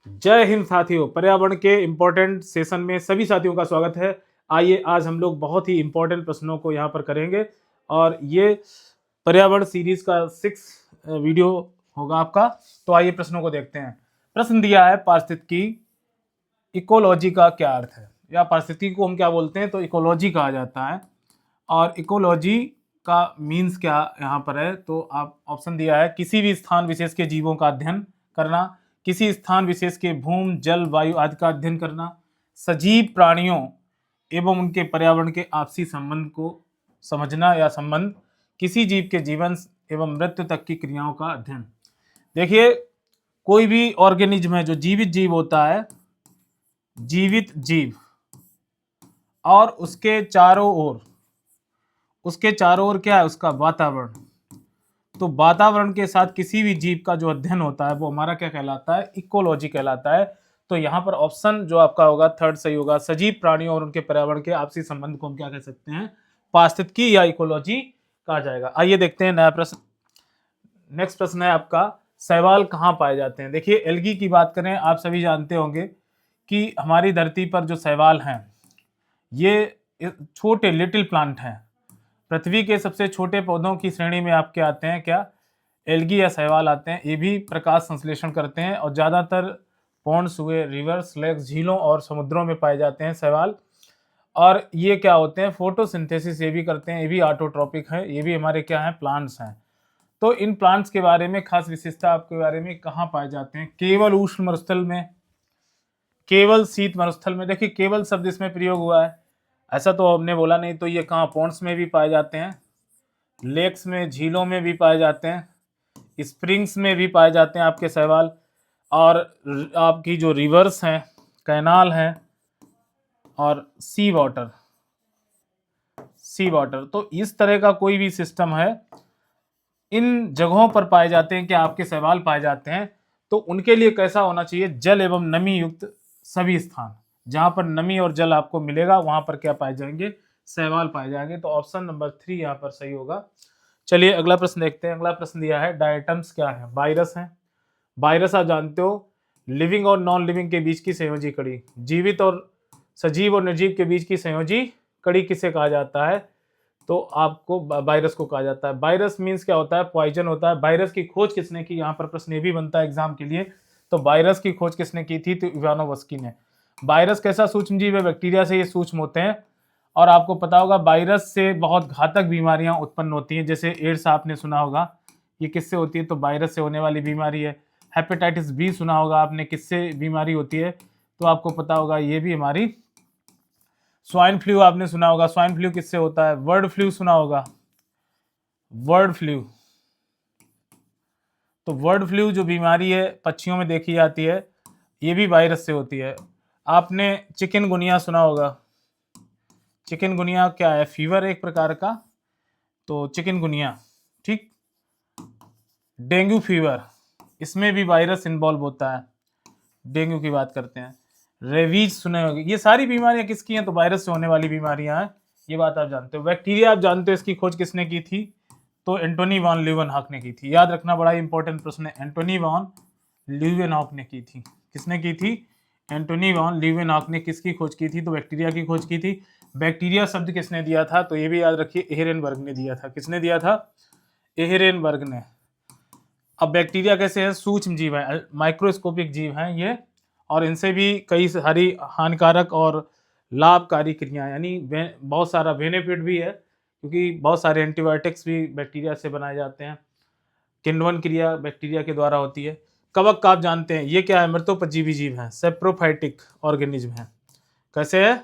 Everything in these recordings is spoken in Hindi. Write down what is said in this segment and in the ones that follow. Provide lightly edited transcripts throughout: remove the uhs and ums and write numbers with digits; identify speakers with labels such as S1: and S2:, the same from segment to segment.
S1: जय हिंद साथियों, पर्यावरण के इम्पोर्टेंट सेशन में सभी साथियों का स्वागत है। आइए आज हम लोग बहुत ही इम्पोर्टेंट प्रश्नों को यहाँ पर करेंगे और ये पर्यावरण सीरीज का 6 वीडियो होगा आपका। तो आइए प्रश्नों को देखते हैं। प्रश्न दिया है पारिस्थितिकी इकोलॉजी का क्या अर्थ है, या पारिस्थितिकी को हम क्या बोलते हैं, तो इकोलॉजी कहा जाता है। और इकोलॉजी का मीन्स क्या यहाँ पर है, तो आप ऑप्शन दिया है किसी भी स्थान विशेष के जीवों का अध्ययन करना, किसी स्थान विशेष के भूमि जल वायु आदि का अध्ययन करना, सजीव प्राणियों एवं उनके पर्यावरण के आपसी संबंध को समझना या संबंध, किसी जीव के जीवन एवं मृत्यु तक की क्रियाओं का अध्ययन। देखिए, कोई भी ऑर्गेनिज्म है जो जीवित जीव होता है, जीवित जीव, और उसके चारों ओर क्या है, उसका वातावरण। तो वातावरण के साथ किसी भी जीव का जो अध्ययन होता है वो हमारा क्या कहलाता है, इकोलॉजी कहलाता है। तो यहाँ पर ऑप्शन जो आपका होगा थर्ड सही होगा, सजीव प्राणियों और उनके पर्यावरण के आपसी संबंध को हम क्या कह सकते हैं, पारिस्थितिकी या इकोलॉजी कहा जाएगा। आइए देखते हैं नया प्रश्न। नेक्स्ट प्रश्न है आपका, शैवाल कहाँ पाए जाते हैं। देखिए, एल्गी की बात करें, आप सभी जानते होंगे कि हमारी धरती पर जो शैवाल हैं ये छोटे लिटिल प्लांट हैं। पृथ्वी के सबसे छोटे पौधों की श्रेणी में आपके आते हैं क्या, एल्गी या शैवाल आते हैं। ये भी प्रकाश संश्लेषण करते हैं और ज़्यादातर पॉन्ड्स हुए, रिवर्स, लेक्स, झीलों और समुद्रों में पाए जाते हैं शैवाल। और ये क्या होते हैं, फोटोसिंथेसिस ये भी करते हैं, ये भी ऑटोट्रॉपिक है, ये भी हमारे क्या हैं, प्लांट्स हैं। तो इन प्लांट्स के बारे में खास विशेषता आपके बारे में कहाँ पाए जाते हैं, केवल उष्ण मरुस्थल में, केवल शीत मरुस्थल में। देखिए, केवल शब्द इसमें प्रयोग हुआ है, ऐसा तो हमने बोला नहीं। तो ये कहाँ, पॉन्ड्स में भी पाए जाते हैं, लेक्स में, झीलों में भी पाए जाते हैं, स्प्रिंग्स में भी पाए जाते हैं आपके शैवाल, और आपकी जो रिवर्स हैं, कैनाल हैं, और सी वाटर। तो इस तरह का कोई भी सिस्टम है, इन जगहों पर पाए जाते हैं कि आपके शैवाल पाए जाते हैं। तो उनके लिए कैसा होना चाहिए, जल एवं नमी युक्त सभी स्थान, जहां पर नमी और जल आपको मिलेगा वहां पर क्या पाए जाएंगे, शैवाल पाए जाएंगे। तो ऑप्शन नंबर 3 यहाँ पर सही होगा। चलिए अगला प्रश्न देखते हैं। अगला प्रश्न दिया है, डायटम्स क्या है। वायरस है। वायरस आप जानते हो, लिविंग और नॉन लिविंग के बीच की संयोजी कड़ी, जीवित और सजीव और निर्जीव के बीच की संयोजी कड़ी किसे कहा जाता है, तो आपको वायरस को कहा जाता है। वायरस मीन्स क्या होता है, पॉइजन होता है। वायरस की खोज किसने की, यहाँ पर प्रश्न ये भी बनता है एग्जाम के लिए। तो वायरस की खोज किसने की थी, तो इवानोवस्की ने। वायरस कैसा सूक्ष्म जीव है, बैक्टीरिया से ये सूक्ष्म होते हैं। और आपको पता होगा वायरस से बहुत घातक बीमारियां उत्पन्न होती हैं, जैसे एड्स आपने सुना होगा, ये किससे होती है, तो वायरस से होने वाली बीमारी है। हेपेटाइटिस बी सुना होगा आपने, किससे बीमारी होती है, तो आपको पता होगा ये भी हमारी। स्वाइन फ्लू आपने सुना होगा, स्वाइन फ्लू किससे होता है। बर्ड फ्लू सुना होगा, बर्ड फ्लू। तो बर्ड फ्लू जो बीमारी है पक्षियों में देखी जाती है, ये भी वायरस से होती है। आपने चिकनगुनिया सुना होगा, चिकनगुनिया क्या है, फीवर एक प्रकार का, तो चिकनगुनिया, ठीक। डेंगू फीवर, इसमें भी वायरस इन्वॉल्व होता है, डेंगू की बात करते हैं। रेबीज सुने होंगे, ये सारी बीमारियां किसकी हैं, तो वायरस से होने वाली बीमारियां हैं, ये बात आप जानते हो। बैक्टीरिया आप जानते हो, इसकी खोज किसने की थी, तो एंटोनी वॉन ल्यूवेनहॉक ने की थी। याद रखना, बड़ा इंपॉर्टेंट प्रश्न है, एंटोनी वॉन ल्यूवेनहॉक ने की थी। किसने की थी, एंटोनी वॉन ल्यूवेनहॉक ने किसकी खोज की थी, तो बैक्टीरिया की खोज की थी। बैक्टीरिया शब्द किसने दिया था, तो ये भी याद रखिए, एहरेनबर्ग ने दिया था। किसने दिया था, एहरेनबर्ग ने। अब बैक्टीरिया कैसे है, सूक्ष्म जीव है, माइक्रोस्कोपिक जीव हैं ये, और इनसे भी कई सारी हानिकारक और लाभकारी क्रियाएं, यानी बहुत सारा बेनिफिट भी है, क्योंकि बहुत सारे एंटीबायोटिक्स भी बैक्टीरिया से बनाए जाते हैं। किण्वन क्रिया बैक्टीरिया के द्वारा होती है। कवक का आप जानते हैं, ये क्या है, मृतोपजीवी जीव है, सेप्रोफाइटिक ऑर्गेनिज्म है। कैसे है,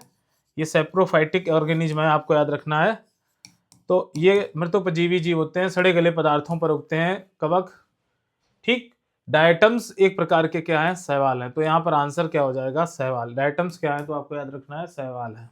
S1: ये सेप्रोफाइटिक ऑर्गेनिज्म है, आपको याद रखना है। तो ये मृतोपजीवी जीव होते हैं, सड़े गले पदार्थों पर उगते हैं कवक, ठीक। डायटम्स एक प्रकार के क्या है, शैवाल है। तो यहाँ पर आंसर क्या हो जाएगा, शैवाल। डायटम्स क्या है, तो आपको याद रखना है, शैवाल है।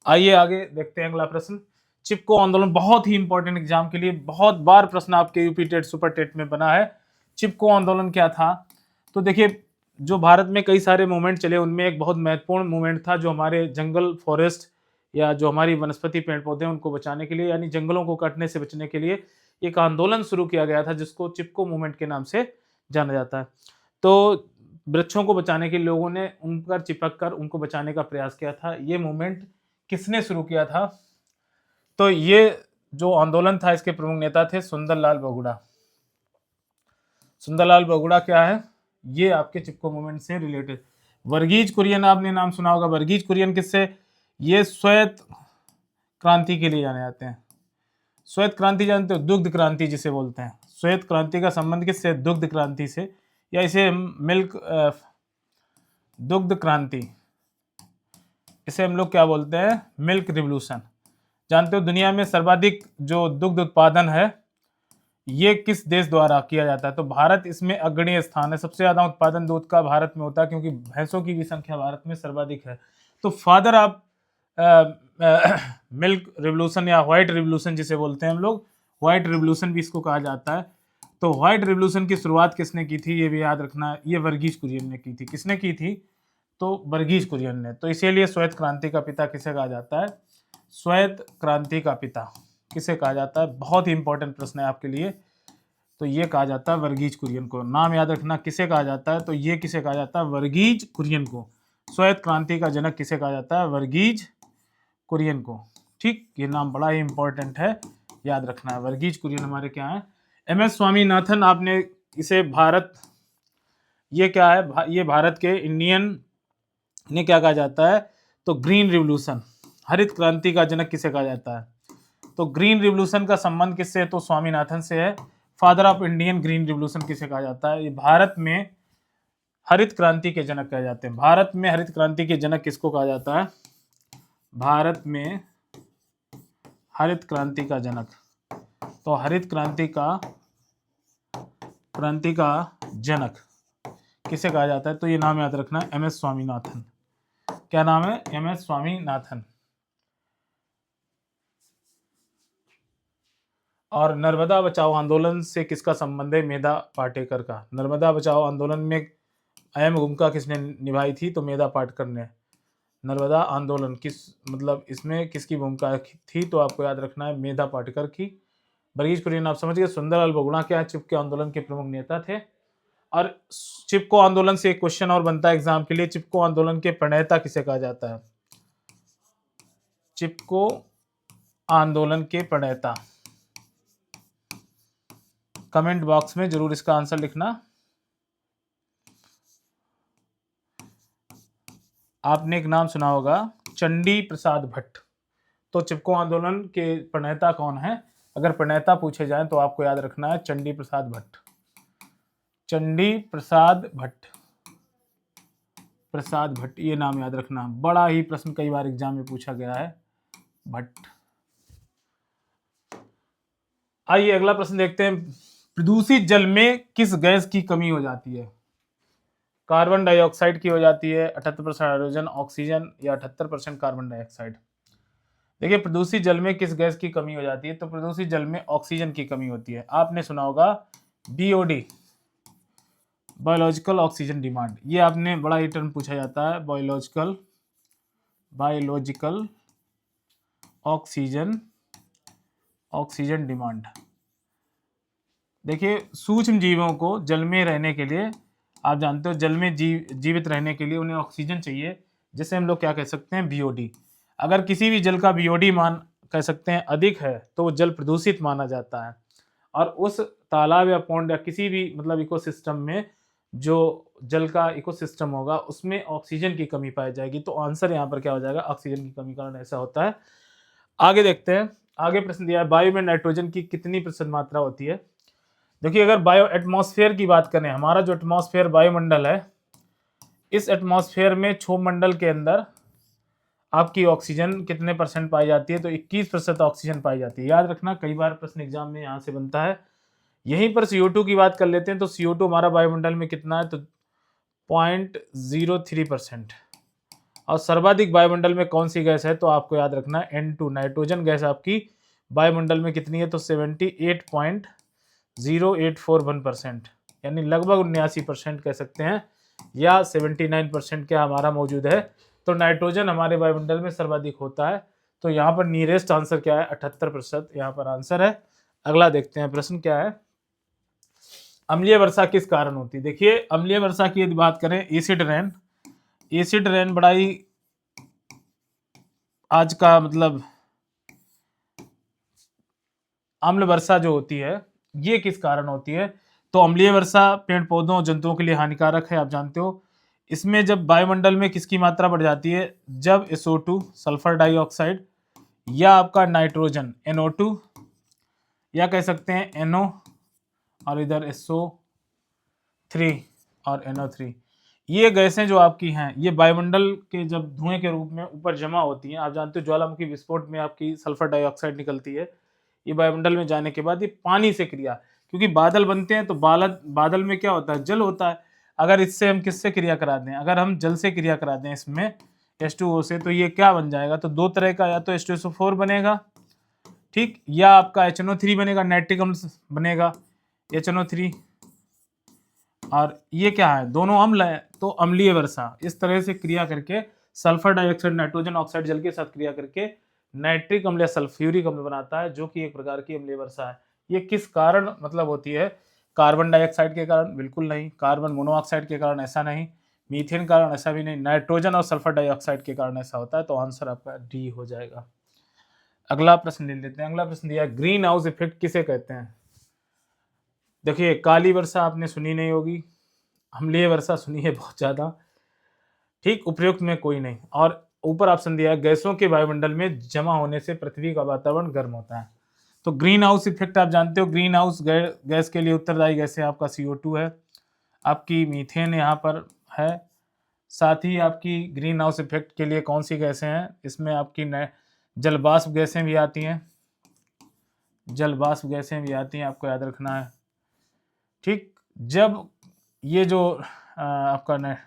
S1: आइए आगे देखते हैं अगला प्रश्न। चिपको आंदोलन बहुत ही इंपॉर्टेंट एग्जाम के लिए, बहुत बार प्रश्न आपके यूपी टेट सुपर टेट में बना है। चिपको आंदोलन क्या था, तो देखिए, जो भारत में कई सारे मूवमेंट चले, उनमें एक बहुत महत्वपूर्ण मूवमेंट था, जो हमारे जंगल फॉरेस्ट या जो हमारी वनस्पति पेड़ पौधे हैं उनको बचाने के लिए, यानी जंगलों को काटने से बचने के लिए एक आंदोलन शुरू किया गया था, जिसको चिपको मूवमेंट के नाम से जाना जाता है। तो वृक्षों को बचाने के लिए लोगों ने उन पर चिपक कर उनको बचाने का प्रयास किया था। ये मूवमेंट किसने शुरू किया था? तो ये जो आंदोलन था इसके प्रमुख नेता थे सुंदरलाल बहुगुणा। सुंदरलाल बहुगुणा क्या है? ये आपके चिपको मूवमेंट से रिलेटेड। वर्गीज कुरियन आपने नाम सुना होगा। वर्गीज कुरियन किससे? ये श्वेत क्रांति के लिए जाने जाते हैं। श्वेत क्रांति जानते हो? दुग्ध क्रांति जिसे बोलते हैं। श्वेत क्रांति का संबंध किससे? दुग्ध क्रांति से, या इसे मिल्क दुग्ध क्रांति, इसे हम लोग क्या बोलते हैं? Milk revolution. जानते हो दुनिया में सर्वाधिक जो दुग्ध उत्पादन है ये किस देश द्वारा किया जाता है? तो भारत इसमें अग्रणीय स्थान है। सबसे ज्यादा उत्पादन दूध का भारत में होता है क्योंकि भैंसों की भी संख्या भारत में सर्वाधिक है। तो फादर ऑफ मिल्क रिवोल्यूशन या व्हाइट रिवोल्यूशन जिसे बोलते हैं हम लोग, व्हाइट रिवोल्यूशन भी इसको कहा जाता है। तो व्हाइट रिवोल्यूशन की शुरुआत किसने की थी ये भी याद रखना, ये वर्गीज कुरियन ने की थी। किसने की थी? तो वर्गीज कुरियन ने। तो इसीलिए श्वेत क्रांति का पिता किसे कहा जाता है? श्वेत क्रांति का पिता किसे कहा जाता है? बहुत ही इंपॉर्टेंट प्रश्न है आपके लिए। तो ये कहा जाता है वर्गीज कुरियन को। नाम याद रखना किसे कहा जाता है? तो ये किसे कहा जाता है? वर्गीज कुरियन को। श्वेत क्रांति का जनक किसे कहा जाता है? वर्गीज कुरियन को। ठीक, ये नाम बड़ा ही इंपॉर्टेंट है, याद रखना है। वर्गीज कुरियन हमारे क्या है? MS स्वामीनाथन। आपने इसे भारत, ये क्या है? ये भारत के इंडियन ने क्या कहा जाता है? तो ग्रीन रिवोल्यूशन, हरित क्रांति का जनक किसे कहा जाता है? तो ग्रीन रिवोल्यूशन का संबंध किससे है? तो स्वामीनाथन से है। Father of Indian green revolution किसे कहा जाता है? ये भारत में हरित क्रांति के जनक कहे जाते हैं। भारत में हरित क्रांति के जनक किसको कहा जाता है? भारत में हरित क्रांति का जनक, तो हरित क्रांति का जनक किसे कहा जाता है? तो ये नाम याद रखना है, MS स्वामीनाथन। क्या नाम है? MS स्वामीनाथन। और नर्मदा बचाओ आंदोलन से किसका संबंध है? मेधा पाटेकर का। नर्मदा बचाओ आंदोलन में अहम भूमिका किसने निभाई थी? तो मेधा पाटेकर ने। नर्मदा आंदोलन किस, मतलब इसमें किसकी भूमिका थी? तो आपको याद रखना है मेधा पाटेकर की। वर्गीज कुरियन आप समझ गए। सुंदरलाल बहुगुणा क्या है? चिपको आंदोलन के प्रमुख नेता थे। और चिपको आंदोलन से एक क्वेश्चन और बनता है एग्जाम के लिए, चिपको आंदोलन के प्रणेता किसे कहा जाता है? चिपको आंदोलन के प्रणेता, कमेंट बॉक्स में जरूर इसका आंसर लिखना। आपने एक नाम सुना होगा, चंडी प्रसाद भट्ट। तो चिपको आंदोलन के प्रणेता कौन है? अगर प्रणेता पूछे जाएं तो आपको याद रखना है चंडी प्रसाद भट्ट। चंडी प्रसाद भट्ट, प्रसाद भट्ट, ये नाम याद रखना। बड़ा ही प्रश्न कई बार एग्जाम में पूछा गया है, भट्ट। आइए अगला प्रश्न देखते हैं। प्रदूषित जल में किस गैस की कमी हो जाती है? कार्बन डाइऑक्साइड की हो जाती है, 78% हाइड्रोजन, ऑक्सीजन, या 78% कार्बन डाइऑक्साइड। देखिए प्रदूषित जल में किस गैस की कमी हो जाती है? तो प्रदूषित जल में ऑक्सीजन की कमी होती है। आपने सुना होगा BOD, बायोलॉजिकल ऑक्सीजन डिमांड। ये आपने बड़ा ही टर्म पूछा जाता है, बायोलॉजिकल ऑक्सीजन डिमांड। देखिए सूक्ष्म जीवों को जल में रहने के लिए, आप जानते हो जल में जीवित रहने के लिए उन्हें ऑक्सीजन चाहिए, जिसे हम लोग क्या कह सकते हैं? BOD। अगर किसी भी जल का BOD मान कह सकते हैं अधिक है तो वो जल प्रदूषित माना जाता है। और उस तालाब या पौंड या किसी भी मतलब इकोसिस्टम में जो जल का इकोसिस्टम होगा उसमें ऑक्सीजन की कमी पाई जाएगी। तो आंसर यहाँ पर क्या हो जाएगा? ऑक्सीजन की कमी कारण ऐसा होता है। आगे देखते हैं। आगे प्रश्न दिया है, वायु में नाइट्रोजन की कितनी प्रतिशत मात्रा होती है? देखिए अगर बायो एटमॉस्फेयर की बात करें, हमारा जो एटमॉस्फेयर वायुमंडल है, इस एटमॉस्फेयर में क्षोभमंडल के अंदर आपकी ऑक्सीजन कितने % पाई जाती है? तो 21% ऑक्सीजन पाई जाती है। याद रखना, कई बार प्रश्न एग्जाम में यहाँ से बनता है। यहीं पर CO2 की बात कर लेते हैं। तो CO2 हमारा वायुमंडल में कितना है? तो 0.03%। और सर्वाधिक वायुमंडल में कौन सी गैस है? तो आपको याद रखना है N2, नाइट्रोजन गैस आपकी वायुमंडल में कितनी है? तो 78.0841%, यानी लगभग 79% कह सकते हैं, या 79% क्या हमारा मौजूद है। तो नाइट्रोजन हमारे वायुमंडल में सर्वाधिक होता है। तो यहाँ पर नियरेस्ट आंसर क्या है? 78% यहाँ पर आंसर है। अगला देखते हैं प्रश्न क्या है। अम्लीय वर्षा किस कारण होती है? देखिए अम्लीय वर्षा की यदि बात करें, एसिड रेन बड़ा ही आज का मतलब अम्ल वर्षा जो होती है ये किस कारण होती है? तो अम्लीय वर्षा पेड़ पौधों और जंतुओं के लिए हानिकारक है, आप जानते हो। इसमें जब वायुमंडल में किसकी मात्रा बढ़ जाती है? जब SO2 सल्फर डाइऑक्साइड या आपका नाइट्रोजन NO2 या कह सकते हैं NO और इधर SO3 और NO3, ये गैसें जो आपकी हैं ये वायुमंडल के जब धुएं के रूप में ऊपर जमा होती हैं, आप जानते हो ज्वालामुखी विस्फोट में आपकी सल्फर डाइऑक्साइड निकलती है, ये वायुमंडल में जाने के बाद ये पानी से क्रिया, क्योंकि बादल बनते हैं तो बादल में क्या होता है? जल होता है। अगर इससे हम किससे क्रिया करा दें? अगर हम जल से क्रिया करा दें इसमें H2O से, तो ये क्या बन जाएगा? तो दो तरह का, या तो H2SO4 बनेगा, ठीक, या आपका HNO3 बनेगा, नाइट्रिक अम्ल बनेगा HNO3, और ये क्या है? दोनों अम्ल है, तो अम्लीय वर्षा इस तरह से क्रिया करके सल्फर डाइऑक्साइड नाइट्रोजन ऑक्साइड जल के साथ क्रिया करके नाइट्रिक अम्ल या सल्फ्यूरिक अम्ल बनाता है, जो कि एक प्रकार की अम्लीय वर्षा है। ये किस कारण मतलब होती है? कार्बन डाइऑक्साइड के कारण? बिल्कुल नहीं। कार्बन मोनोऑक्साइड के कारण? ऐसा नहीं। मीथेन कारण? ऐसा भी नहीं। नाइट्रोजन और सल्फर डाइऑक्साइड के कारण ऐसा होता है, तो आंसर आपका डी हो जाएगा। अगला प्रश्न ले लेते हैं। अगला प्रश्न दिया ग्रीन हाउस इफेक्ट किसे कहते हैं? देखिए काली वर्षा आपने सुनी नहीं होगी, अम्लीय वर्षा सुनी है बहुत ज्यादा, ठीक, उपयुक्त में कोई नहीं। और ऊपर ऑप्शन दिया है गैसों के वायुमंडल में जमा होने से पृथ्वी का वातावरण गर्म होता है। तो ग्रीन हाउस इफेक्ट आप जानते हो, ग्रीन हाउस गैस के लिए उत्तरदायी गैसें आपका CO2 है, आपकी मीथेन यहाँ पर है, साथ ही आपकी ग्रीन हाउस इफेक्ट के लिए कौन सी गैसें हैं? इसमें आपकी जलवाष्प गैसें भी आती हैं, जलवाष्प गैसें भी आती हैं, आपको याद रखना है, ठीक। जब ये जो आपका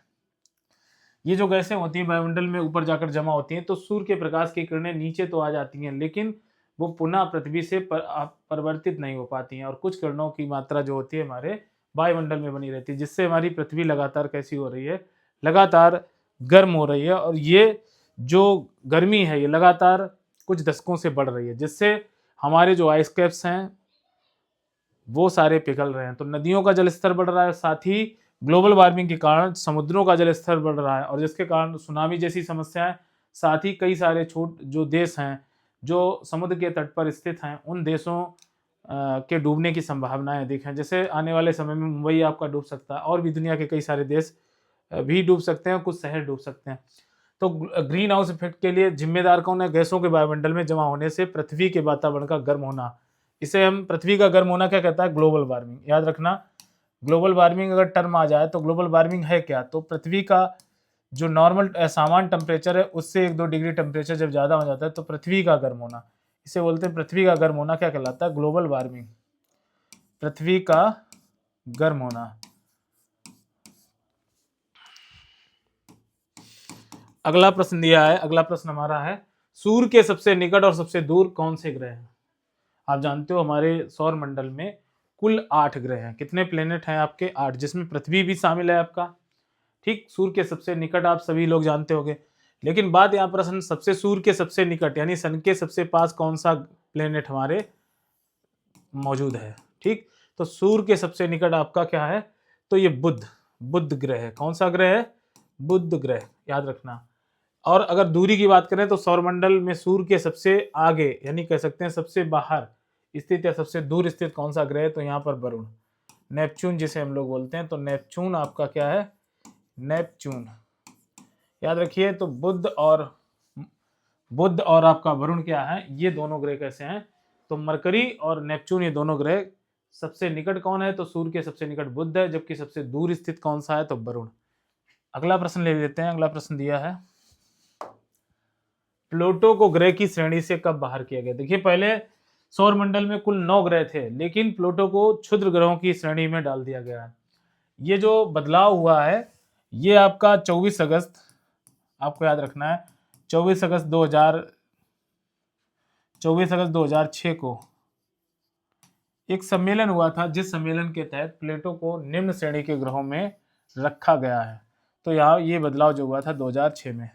S1: ये जो गैसें होती हैं वायुमंडल में ऊपर जाकर जमा होती हैं, तो सूर्य के प्रकाश की किरणें नीचे तो आ जाती हैं, लेकिन वो पुनः पृथ्वी से परिवर्तित नहीं हो पाती हैं, और कुछ किरणों की मात्रा जो होती है हमारे वायुमंडल में बनी रहती है, जिससे हमारी पृथ्वी लगातार कैसी हो रही है? लगातार गर्म हो रही है। और ये जो गर्मी है ये लगातार कुछ दशकों से बढ़ रही है, जिससे हमारे जो आइस कैप्स हैं वो सारे पिघल रहे हैं। तो नदियों का जलस्तर बढ़ रहा है, साथ ही ग्लोबल वार्मिंग के कारण समुद्रों का जलस्तर बढ़ रहा है, और जिसके कारण सुनामी जैसी समस्याएं, साथ ही कई सारे जो देश हैं जो समुद्र के तट पर स्थित हैं, उन देशों के डूबने की संभावनाएं देखें। जैसे आने वाले समय में मुंबई आपका डूब सकता है, और भी दुनिया के कई सारे देश भी डूब सकते हैं, कुछ शहर डूब सकते हैं। तो ग्रीन हाउस इफेक्ट के लिए जिम्मेदार कौन है? गैसों के वायुमंडल में जमा होने से पृथ्वी के वातावरण का गर्म होना। इसे हम, पृथ्वी का गर्म होना क्या कहता है? Global warming. याद रखना, ग्लोबल वार्मिंग अगर टर्म आ जाए तो ग्लोबल वार्मिंग है क्या? तो पृथ्वी का जो नॉर्मल सामान्य टेम्परेचर है उससे 1-2 डिग्री टेम्परेचर जब ज़्यादा हो जाता है तो पृथ्वी का गर्म होना, इसे बोलते हैं पृथ्वी का गर्म होना। क्या कहलाता है? ग्लोबल वार्मिंग, पृथ्वी का गर्म होना। अगला प्रश्न दिया है, अगला प्रश्न हमारा है सूर्य के सबसे निकट और सबसे दूर कौन से ग्रह हैं? आप जानते हो हमारे सौर मंडल में कुल 8 ग्रह हैं। कितने प्लेनेट हैं आपके? 8, जिसमें पृथ्वी भी शामिल है आपका, ठीक। सूर्य के सबसे निकट आप सभी लोग जानते होंगे, लेकिन बात यहाँ प्रश्न सबसे सूर्य के सबसे निकट यानी सन के सबसे पास कौन सा प्लेनेट हमारे मौजूद है, ठीक। तो सूर्य के सबसे निकट आपका क्या है? तो ये बुध ग्रह है। कौन सा ग्रह है? बुध ग्रह, याद रखना। और अगर दूरी की बात करें तो सौरमंडल में सूर्य के सबसे आगे यानी कह सकते हैं सबसे बाहर स्थित या सबसे दूर स्थित कौन सा ग्रह है? तो यहाँ पर वरुण, नेपच्यून जिसे हम लोग बोलते हैं। तो नेपच्यून आपका क्या है? नेपच्यून, याद रखिए। तो बुध और आपका वरुण क्या है? ये दोनों ग्रह कैसे हैं? तो मरकरी और नेपच्यून ये दोनों ग्रह। सबसे निकट कौन है? तो सूर्य के सबसे निकट बुध है, जबकि सबसे दूर स्थित कौन सा है? तो वरुण। अगला प्रश्न ले लेते हैं। अगला प्रश्न दिया है प्लूटो को ग्रह की श्रेणी से कब बाहर किया गया? देखिए पहले सौर मंडल में कुल 9 ग्रह थे, लेकिन प्लूटो को क्षुद्र ग्रहों की श्रेणी में डाल दिया गया है। ये जो बदलाव हुआ है ये आपका 24 अगस्त, आपको याद रखना है 24 अगस्त 2006 को एक सम्मेलन हुआ था, जिस सम्मेलन के तहत प्लेटो को निम्न श्रेणी के ग्रहों में रखा गया है। तो यहाँ ये बदलाव जो हुआ था 2006 में,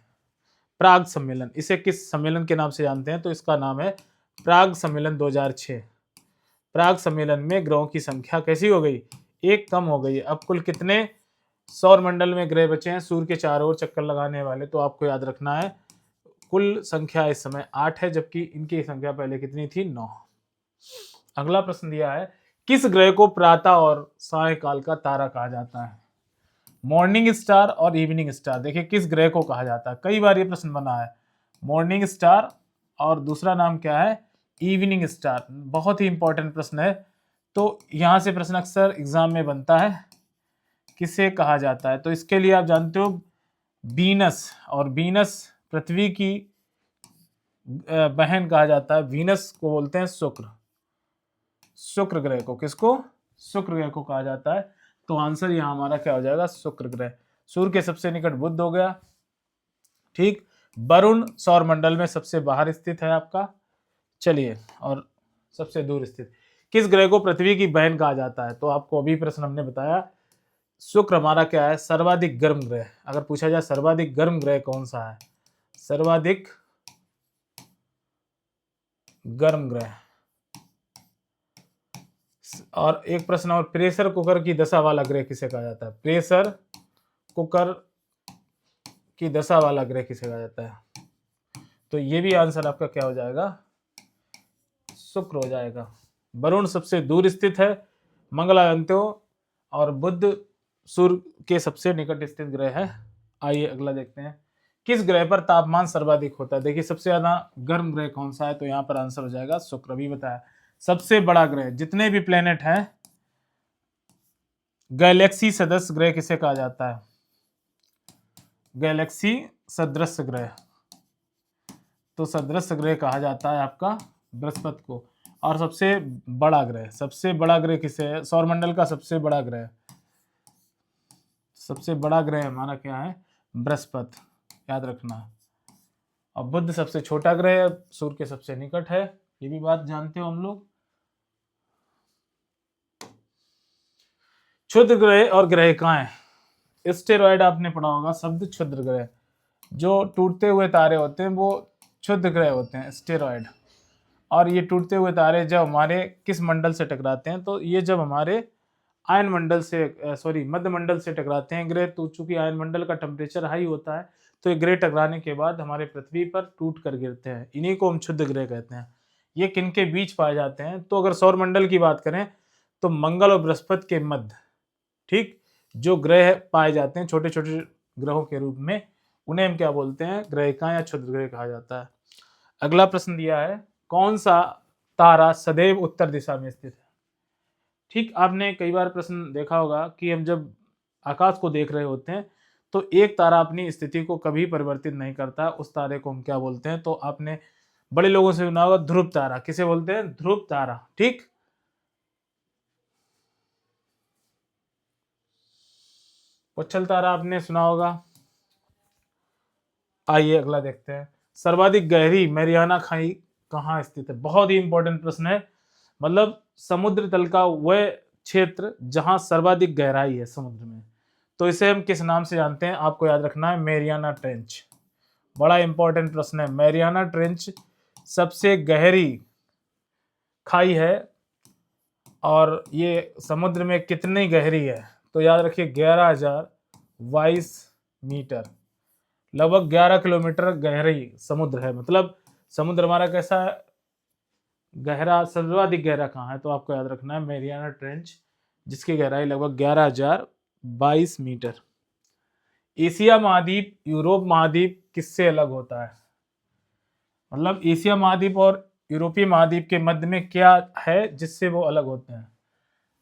S1: प्राग सम्मेलन। इसे किस सम्मेलन के नाम से जानते हैं? तो इसका नाम है प्राग सम्मेलन 2006। प्राग सम्मेलन में ग्रहों की संख्या कैसी हो गई? एक कम हो गई है। अब कुल कितने सौर मंडल में ग्रह बचे हैं सूर्य के चारों ओर चक्कर लगाने वाले? तो आपको याद रखना है कुल संख्या इस समय 8 है, जबकि इनकी संख्या पहले कितनी थी? 9। अगला प्रश्न दिया है, किस ग्रह को प्रातः और सायंकाल का तारा कहा जाता है? मॉर्निंग स्टार और इवनिंग स्टार। देखिए किस ग्रह को कहा जाता है, कई बार ये प्रश्न बना है। मॉर्निंग स्टार और दूसरा नाम क्या है? Evening star. बहुत ही इंपॉर्टेंट प्रश्न है, तो यहां से प्रश्न अक्सर एग्जाम में बनता है, किसे कहा जाता है? तो इसके लिए आप जानते हो वीनस, और वीनस पृथ्वी की बहन कहा जाता है। वीनस को बोलते हैं शुक्र। शुक्र ग्रह को, किसको? शुक्र ग्रह को कहा जाता है। तो आंसर यहां हमारा क्या हो जाएगा? शुक्र ग्रह। सूर्य के सबसे निकट बुध हो गया, ठीक। वरुण सौर मंडल में सबसे बाहर स्थित है आपका। चलिए, और सबसे दूर स्थित किस ग्रह को पृथ्वी की बहन कहा जाता है? तो आपको अभी प्रश्न हमने बताया, शुक्र हमारा क्या है? सर्वाधिक गर्म ग्रह। अगर पूछा जाए सर्वाधिक गर्म ग्रह कौन सा है? सर्वाधिक गर्म ग्रह। और एक प्रश्न और, प्रेशर कुकर की दशा वाला ग्रह किसे कहा जाता है? प्रेशर कुकर की दशा वाला ग्रह किसे कहा जाता है? तो ये भी आंसर आपका क्या हो जाएगा? शुक्र हो जाएगा। वरुण सबसे दूर स्थित है, मंगलायंतो, और बुध सूर्य के सबसे निकट स्थित ग्रह है। आइए अगला देखते हैं, किस ग्रह पर तापमान सर्वाधिक होता है? देखिए सबसे ज्यादा गर्म ग्रह कौन सा है? तो यहाँ पर आंसर हो जाएगा शुक्र। अभी बताया सबसे बड़ा ग्रह, जितने भी प्लेनेट हैं, गैलेक्सी सदस्य ग्रह किसे कहा जाता है? गैलेक्सी सदृश ग्रह। तो सदृश ग्रह कहा जाता है आपका बृहस्पति को। और सबसे बड़ा ग्रह, सबसे बड़ा ग्रह किसे है? सौरमंडल का सबसे बड़ा ग्रह, सबसे बड़ा ग्रह हमारा क्या है? बृहस्पति, याद रखना। और बुध सबसे छोटा ग्रह है, सूर्य के सबसे निकट है, ये भी बात जानते हो हम लोग। क्षुद्र ग्रह और ग्रहिकाएं, एस्टेरॉयड आपने पढ़ा होगा शब्द, क्षुद्र ग्रह। जो टूटते हुए तारे होते हैं वो क्षुद्र ग्रह होते हैं, एस्टेरॉयड। और ये टूटते हुए तारे जब हमारे किस मंडल से टकराते हैं? तो ये जब हमारे आयन मंडल से, सॉरी, मध्य मंडल से टकराते हैं ग्रह। तो चूंकि आयन मंडल का टेम्परेचर हाई होता है, तो ये ग्रह टकराने के बाद हमारे पृथ्वी पर टूट कर गिरते हैं। इन्हीं को हम क्षुद्र ग्रह कहते हैं। ये किन के बीच पाए जाते हैं? तो अगर सौर मंडल की बात करें तो मंगल और बृहस्पति के मध्य, ठीक, जो ग्रह पाए जाते हैं छोटे छोटे ग्रहों के रूप में, उन्हें हम क्या बोलते हैं? ग्रहिका या क्षुद्र ग्रह कहा जाता है। अगला प्रश्न दिया है, कौन सा तारा सदैव उत्तर दिशा में स्थित है? ठीक, आपने कई बार प्रश्न देखा होगा कि हम जब आकाश को देख रहे होते हैं तो एक तारा अपनी स्थिति को कभी परिवर्तित नहीं करता, उस तारे को हम क्या बोलते हैं? तो आपने बड़े लोगों से सुना होगा ध्रुव तारा। किसे बोलते हैं? ध्रुव तारा, ठीक। पुच्छल तारा आपने सुना होगा। आइए अगला देखते हैं, सर्वाधिक गहरी मैरियाना खाई कहाँ स्थित है? बहुत ही इंपॉर्टेंट प्रश्न है। मतलब समुद्र तल का वह क्षेत्र जहां सर्वाधिक गहराई है समुद्र में, तो इसे हम किस नाम से जानते हैं? आपको याद रखना है, मैरियाना ट्रेंच। बड़ा इंपॉर्टेंट प्रश्न है। मैरियाना ट्रेंच सबसे गहरी खाई है, और ये समुद्र में कितनी गहरी है? तो याद रखिए 11,022 मीटर, लगभग 11 किलोमीटर गहरी समुद्र है। मतलब समुद्र हमारा कैसा है? गहरा। सर्वाधिक गहरा कहाँ है? तो आपको याद रखना है मैरियाना ट्रेंच, जिसकी गहराई लगभग 11,022 मीटर। एशिया महाद्वीप यूरोप महाद्वीप किससे अलग होता है? मतलब एशिया महाद्वीप और यूरोपीय महाद्वीप के मध्य में क्या है जिससे वो अलग होते हैं?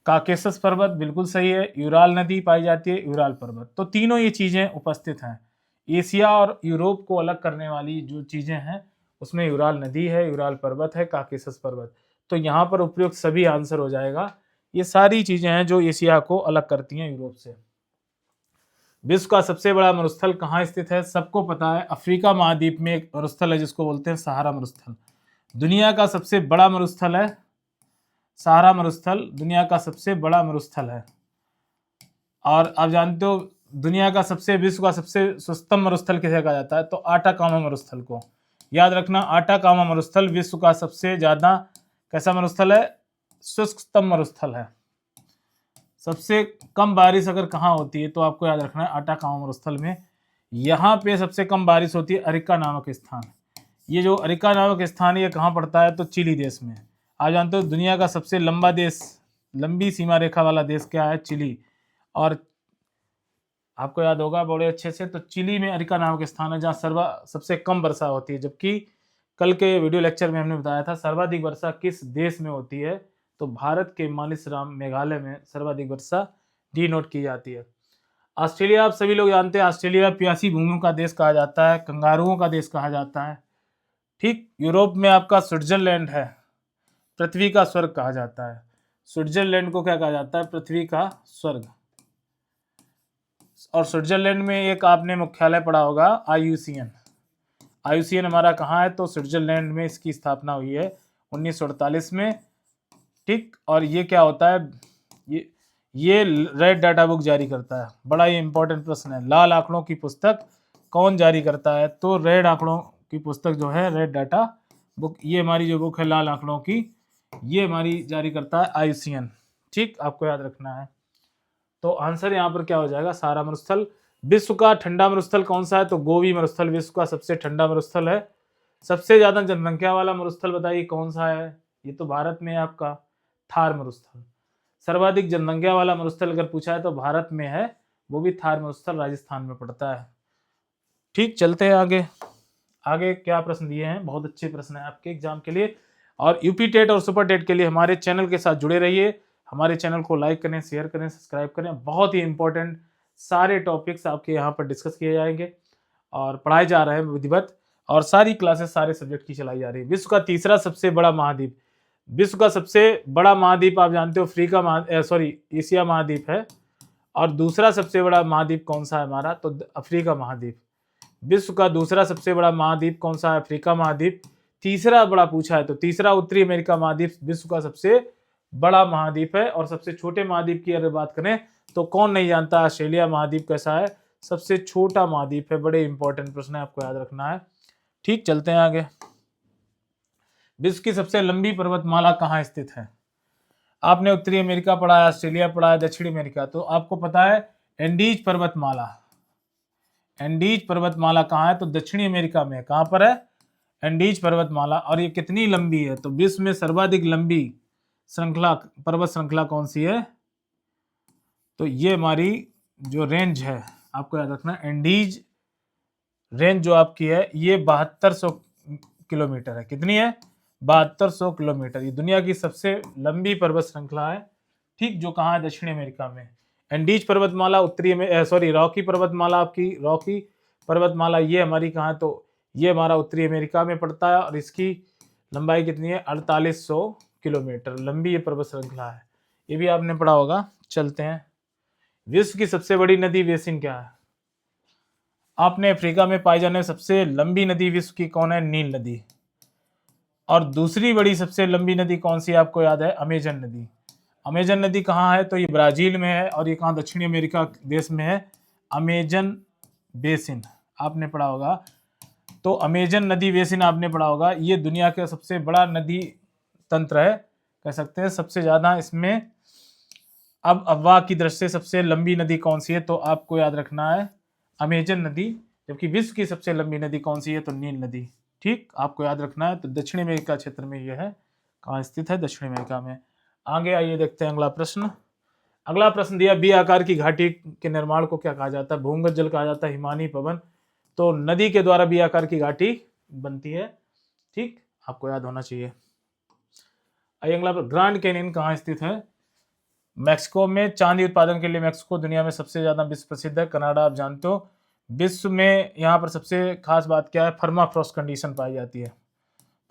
S1: काकेशस पर्वत, बिल्कुल सही है। यूराल नदी पाई जाती है, यूराल पर्वत। तो तीनों ये चीजें उपस्थित हैं। एशिया और यूरोप को अलग करने वाली जो चीजें हैं उसमें यूराल नदी है, यूराल पर्वत है, काकेशस पर्वत। तो यहाँ पर उपयुक्त सभी आंसर हो जाएगा। ये सारी चीजें हैं जो एशिया को अलग करती हैं यूरोप से। विश्व का सबसे बड़ा मरुस्थल कहाँ स्थित है? सबको पता है, अफ्रीका महाद्वीप में एक मरुस्थल है जिसको बोलते हैं सहारा मरुस्थल। दुनिया का सबसे बड़ा मरुस्थल है सहारा मरुस्थल, दुनिया का सबसे बड़ा मरुस्थल है। और आप जानते हो दुनिया का विश्व का सबसे सुस्तम मरुस्थल किसे कहा जाता है? तो आटाकामा मरुस्थल को। याद रखना, आटाकामा मरुस्थल विश्व का सबसे ज्यादा कैसा मरुस्थल है? शुष्कतम मरुस्थल है। सबसे कम बारिश अगर कहाँ होती है तो आपको याद रखना है अटाकामा मरुस्थल में। यहाँ पे सबसे कम बारिश होती है अरिका नामक स्थान। ये जो अरिका नामक स्थान है ये कहाँ पड़ता है तो चिली देश में। आप जानते हो दुनिया का सबसे लंबा देश, लंबी सीमा रेखा वाला देश क्या है? चिली। और आपको याद होगा बड़े अच्छे से, तो चिली में अरिका नामक स्थान है जहाँ सबसे कम वर्षा होती है। जबकि कल के वीडियो लेक्चर में हमने बताया था सर्वाधिक वर्षा किस देश में होती है, तो भारत के मालिसराम मेघालय में सर्वाधिक वर्षा डिनोट की जाती है। ऑस्ट्रेलिया आप सभी लोग जानते हैं, ऑस्ट्रेलिया प्यासी भूमियों का देश कहा जाता है, कंगारुओं का देश कहा जाता है। ठीक, यूरोप में आपका स्विट्जरलैंड है, पृथ्वी का स्वर्ग कहा जाता है। स्विट्जरलैंड को क्या कहा जाता है? पृथ्वी का स्वर्ग। और स्विट्जरलैंड में एक आपने मुख्यालय पढ़ा होगा IUCN। IUCN हमारा कहाँ है? तो स्विट्जरलैंड में इसकी स्थापना हुई है 1948 में। ठीक, और ये क्या होता है? ये रेड डाटा बुक जारी करता है। बड़ा ही इंपॉर्टेंट प्रश्न है, लाल आंकड़ों की पुस्तक कौन जारी करता है? तो रेड आंकड़ों की पुस्तक जो है रेड डाटा बुक, ये हमारी जो बुक है लाल आंकड़ों की, ये हमारी जारी करता है IUCN। ठीक, आपको याद रखना है। तो आंसर यहाँ पर क्या हो जाएगा? सारा मरुस्थल। विश्व का ठंडा मरुस्थल कौन सा है? तो गोबी मरुस्थल विश्व का सबसे ठंडा मरुस्थल है। सबसे ज्यादा जनसंख्या वाला मरुस्थल बताइए कौन सा है? ये तो भारत में है आपका थार मरुस्थल। सर्वाधिक जनसंख्या वाला मरुस्थल अगर पूछा है तो भारत में है, वो भी थार मरुस्थल राजस्थान में पड़ता है। ठीक, चलते हैं आगे। आगे क्या प्रश्न दिए हैं? बहुत अच्छे प्रश्न है आपके एग्जाम के लिए। और यूपी टेट और सुपर टेट के लिए हमारे चैनल के साथ जुड़े रहिए। हमारे चैनल को लाइक करें, शेयर करें, सब्सक्राइब करें। बहुत ही इंपॉर्टेंट सारे टॉपिक्स आपके यहाँ पर डिस्कस किए जाएंगे और पढ़ाए जा रहे हैं विधिवत, और सारी क्लासेस सारे सब्जेक्ट की चलाई जा रही है। विश्व का तीसरा सबसे बड़ा महाद्वीप, विश्व का सबसे बड़ा महाद्वीप आप जानते हो एशिया महाद्वीप है। और दूसरा सबसे बड़ा महाद्वीप कौन सा है हमारा? तो अफ्रीका महाद्वीप। विश्व का दूसरा सबसे बड़ा महाद्वीप कौन सा है? अफ्रीका महाद्वीप। तीसरा बड़ा पूछा है तो तीसरा उत्तरी अमेरिका महाद्वीप विश्व का सबसे बड़ा महाद्वीप है। और सबसे छोटे महाद्वीप की अगर बात करें तो कौन नहीं जानता ऑस्ट्रेलिया महाद्वीप कैसा है? सबसे छोटा महाद्वीप है। बड़े इंपॉर्टेंट प्रश्न है, आपको याद रखना है। ठीक, चलते हैं आगे। विश्व की सबसे लंबी पर्वतमाला कहाँ स्थित है? आपने उत्तरी अमेरिका पढ़ा है, ऑस्ट्रेलिया पढ़ा है, दक्षिणी अमेरिका, तो आपको पता है एंडीज पर्वतमाला। एंडीज पर्वतमाला कहाँ है? तो दक्षिणी अमेरिका में। कहाँ पर है? एंडीज पर्वतमाला। और ये कितनी लंबी है? तो विश्व में सर्वाधिक लंबी श्रृंखला, पर्वत श्रृंखला कौन सी है? तो ये हमारी जो रेंज है, आपको याद रखना, एंडीज रेंज जो आपकी है ये 7200 किलोमीटर है। कितनी है? 7200 किलोमीटर। ये दुनिया की सबसे लंबी पर्वत श्रृंखला है। ठीक, जो कहाँ है? दक्षिण अमेरिका में। एंडीज पर्वतमाला रॉकी पर्वतमाला, आपकी रॉकी पर्वतमाला ये हमारी कहाँ है? तो ये हमारा उत्तरी अमेरिका में पड़ता है। और इसकी लंबाई कितनी है? 4800 किलोमीटर लंबी ये पर्वत श्रृंखला है। ये भी आपने पढ़ा होगा। चलते हैं, विश्व की सबसे बड़ी नदी बेसिन क्या है? आपने अफ्रीका में पाई जाने सबसे लंबी नदी विश्व की कौन है? नील नदी। और दूसरी बड़ी सबसे लंबी नदी कौन सी है? आपको याद है? अमेजन नदी। अमेजन नदी कहाँ है? तो ये ब्राजील में है। और ये कहाँ? दक्षिणी अमेरिका देश में है। अमेजन बेसिन आपने पढ़ा होगा। तो अमेजन नदी बेसिन आपने पढ़ा होगा। ये दुनिया का सबसे बड़ा नदी तंत्र है, कह सकते हैं। सबसे ज्यादा इसमें अब अफवाह की दृष्टि से सबसे लंबी नदी कौन सी है? तो आपको याद रखना है अमेजन नदी। जबकि विश्व की सबसे लंबी नदी कौन सी है? तो नील नदी। ठीक, आपको याद रखना है। तो दक्षिण अमेरिका क्षेत्र में यह है। कहाँ स्थित है? दक्षिण अमेरिका में। आगे आइए देखते हैं अगला प्रश्न। अगला प्रश्न दिया, बी आकार की घाटी के निर्माण को क्या कहा जाता है? भूमिगत जल कहा जाता है, हिमानी पवन। तो नदी के द्वारा बी आकार की घाटी बनती है। ठीक, आपको याद होना चाहिए। आइए अगला, ग्रैंड कैनियन कहाँ स्थित है? मैक्सिको में। चांदी उत्पादन के लिए मैक्सिको दुनिया में सबसे ज्यादा विश्व प्रसिद्ध है। कनाडा आप जानते हो। विश्व में यहाँ पर सबसे खास बात क्या है? फर्माफ्रॉस्ट कंडीशन पाई जाती है।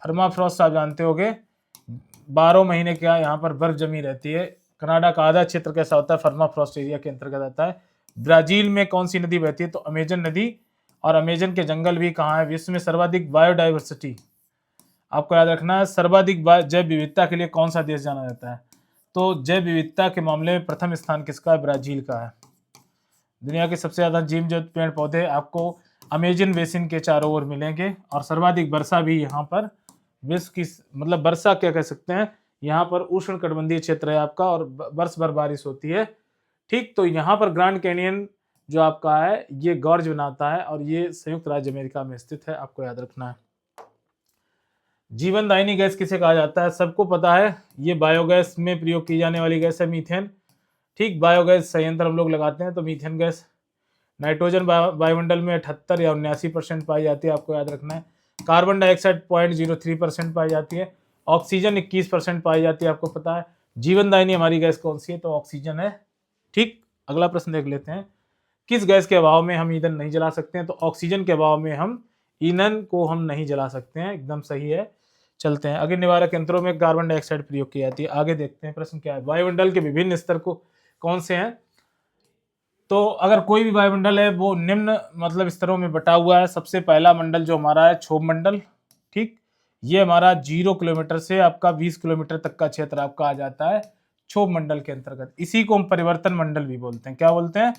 S1: फर्माफ्रॉस्ट आप जानते होगे, 12 महीने क्या यहाँ पर बर्फ जमी रहती है। कनाडा का आधा क्षेत्र कैसा होता है? फर्माफ्रॉस्ट एरिया के अंतर्गत आता है। ब्राजील में कौन सी नदी बहती है? तो अमेजन नदी। और अमेजन के जंगल भी कहाँ है? विश्व में सर्वाधिक बायोडाइवर्सिटी, आपको याद रखना है, सर्वाधिक जैव विविधता के लिए कौन सा देश जाना जाता है? तो जैव विविधता के मामले में प्रथम स्थान किसका है? ब्राजील का है। दुनिया के सबसे ज्यादा जीवजंतु पेड़ पौधे आपको अमेजन बेसिन के चारों ओर मिलेंगे। और सर्वाधिक वर्षा भी यहाँ पर विश्व की, मतलब वर्षा क्या कह सकते हैं, यहाँ पर उष्ण कटिबंधीय क्षेत्र है आपका और वर्ष भर बारिश होती है। ठीक, तो यहाँ पर ग्रैंड कैनियन जो आपका है ये गॉर्ज बनाता है और ये संयुक्त राज्य अमेरिका में स्थित है, आपको याद रखना है। जीवनदायिनी गैस किसे कहा जाता है, सबको पता है, ये बायोगैस में प्रयोग की जाने वाली गैस है मीथेन। ठीक, बायोगैस संयंत्र हम लोग लगाते हैं तो मीथेन गैस। नाइट्रोजन वायुमंडल में 78 या 79% पाई जाती है, आपको याद रखना है। कार्बन डाइऑक्साइड 0.03% पाई जाती है। ऑक्सीजन 21% पाई जाती है, आपको पता है। जीवनदायिनी हमारी गैस कौन सी है, तो ऑक्सीजन है। ठीक, अगला प्रश्न देख लेते हैं। किस गैस के अभाव में हम ईंधन नहीं जला सकते हैं, तो ऑक्सीजन के अभाव में हम ईंधन को हम नहीं जला सकते हैं, एकदम सही है। चलते हैं अग्नि निवारक यंत्रों में कार्बन डाइऑक्साइड प्रयोग की जाती है। आगे देखते हैं प्रश्न क्या है। वायुमंडल के विभिन्न स्तर को कौन से हैं, तो अगर कोई भी वायुमंडल है वो निम्न मतलब स्तरों में बटा हुआ है। सबसे पहला मंडल जो हमारा है क्षोभ मंडल। ठीक, ये हमारा 0 किलोमीटर से आपका 20 किलोमीटर तक का क्षेत्र आपका आ जाता है क्षोभ मंडल के अंतर्गत। इसी को हम परिवर्तन मंडल भी बोलते हैं। क्या बोलते हैं,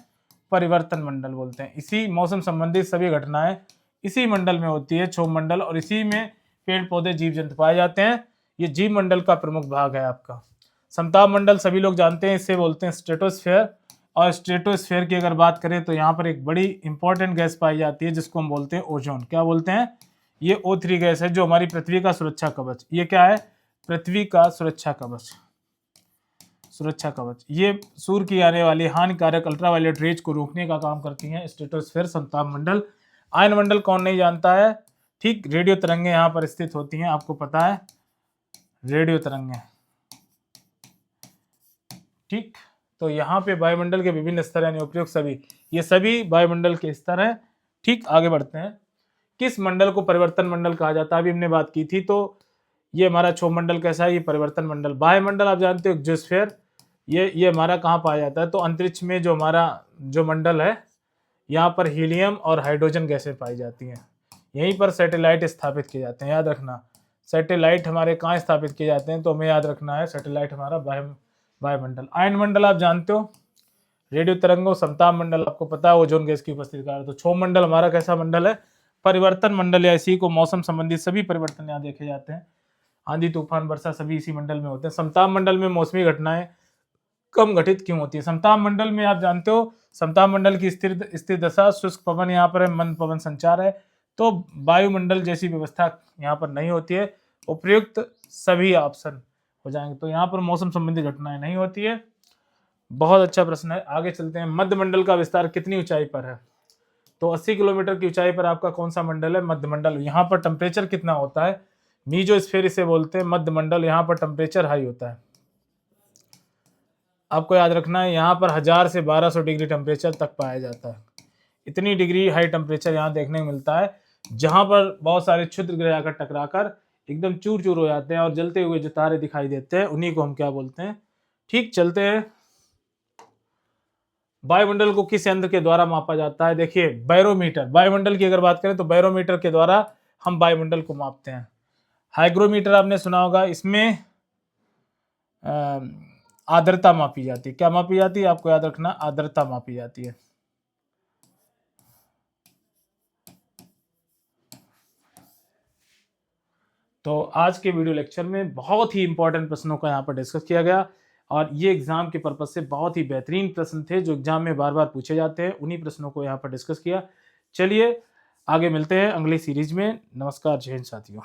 S1: परिवर्तन मंडल बोलते हैं। इसी मौसम संबंधित सभी घटनाएं इसी मंडल में होती है, क्षोभ मंडल, और इसी में पेड़ पौधे जीव जंतु पाए जाते हैं। ये जीव मंडल का प्रमुख भाग है आपका। समताप मंडल सभी लोग जानते हैं, इसे बोलते हैं स्ट्रेटोस्फेयर। और स्ट्रेटोस्फेयर की अगर बात करें तो यहाँ पर एक बड़ी इंपॉर्टेंट गैस पाई जाती है जिसको हम बोलते हैं ओजोन। क्या बोलते हैं, ये O3 गैस है जो हमारी पृथ्वी का सुरक्षा कवच। ये क्या है, पृथ्वी का सुरक्षा कवच। सुरक्षा कवच ये सूर्य की आने वाली हानिकारक अल्ट्रावायलेट रेज को रोकने का काम करती हैं स्ट्रेटोस्फेयर, समताप मंडल। आयन मंडल कौन नहीं जानता है। ठीक, रेडियो तरंगें यहाँ पर स्थित होती हैं, आपको पता है, रेडियो तरंगें। ठीक, तो यहाँ पे वायुमंडल के विभिन्न स्तर यानी उपयुक्त सभी, ये सभी वायुमंडल के स्तर हैं। ठीक, आगे बढ़ते हैं। किस मंडल को परिवर्तन मंडल कहा जाता है, अभी हमने बात की थी। तो ये हमारा क्षोभ मंडल कैसा है, ये परिवर्तन मंडल। वायुमंडल आप जानते हो एक्सोस्फीयर, ये हमारा कहाँ पाया जाता है, तो अंतरिक्ष में जो हमारा जो मंडल है यहाँ पर हीलियम और हाइड्रोजन गैसें पाई जाती हैं। यहीं पर सैटेलाइट स्थापित किए जाते हैं, याद रखना। सैटेलाइट हमारे कहाँ स्थापित किए जाते हैं, तो हमें याद रखना है सैटेलाइट हमारा वायुमंडल। आयन मंडल आप जानते हो, रेडियो तरंगों। समताप मंडल आपको पता है ओजोन गैस की उपस्थिति का। तो क्षोभ मंडल हमारा कैसा मंडल है, परिवर्तन मंडल, या इसी को मौसम संबंधी सभी परिवर्तन यहाँ देखे जाते हैं। आंधी तूफान वर्षा सभी इसी मंडल में होते हैं। समताप मंडल में मौसमी घटनाएं कम घटित क्यों होती है। समताप मंडल में आप जानते हो, समताप मंडल की स्थिर दशा, शुष्क पवन यहाँ पर है, मंद पवन संचार है, तो वायुमंडल जैसी व्यवस्था यहाँ पर नहीं होती है। उपयुक्त सभी ऑप्शन हो जाएंगे, तो यहाँ पर मौसम संबंधी घटनाएं नहीं होती है। बहुत अच्छा प्रश्न है, आगे चलते हैं। मध्य मंडल का विस्तार कितनी ऊंचाई पर है, तो 80 किलोमीटर की ऊंचाई पर आपका कौन सा मंडल है, मध्य मंडल। यहाँ पर टेम्परेचर कितना होता है, मीजोस्फीयर इसे बोलते हैं, मध्य मंडल। यहाँ पर टेम्परेचर हाई होता है, आपको याद रखना है। यहाँ पर 1000 से 1200 डिग्री टेम्परेचर तक पाया जाता है। इतनी डिग्री हाई टेम्परेचर यहाँ देखने को मिलता है, जहां पर बहुत सारे क्षुद्र ग्रह आकर टकराकर एकदम चूर चूर हो जाते हैं और जलते हुए जो तारे दिखाई देते हैं उन्हीं को हम क्या बोलते हैं। ठीक, चलते हैं। वायुमंडल को किस यंत्र के द्वारा मापा जाता है, देखिए बैरोमीटर। वायुमंडल की अगर बात करें तो बैरोमीटर के द्वारा हम वायुमंडल को मापते हैं। हाइग्रोमीटर आपने सुना होगा, इसमें आर्द्रता मापी जाती है। क्या मापी जाती है, आपको याद रखना, आर्द्रता मापी जाती है। तो आज के वीडियो लेक्चर में बहुत ही इंपॉर्टेंट प्रश्नों का यहाँ पर डिस्कस किया गया, और ये एग्जाम के पर्पज से बहुत ही बेहतरीन प्रश्न थे जो एग्जाम में बार बार पूछे जाते हैं। उन्हीं प्रश्नों को यहाँ पर डिस्कस किया। चलिए आगे मिलते हैं अगली सीरीज में। नमस्कार, जय हिंद साथियों।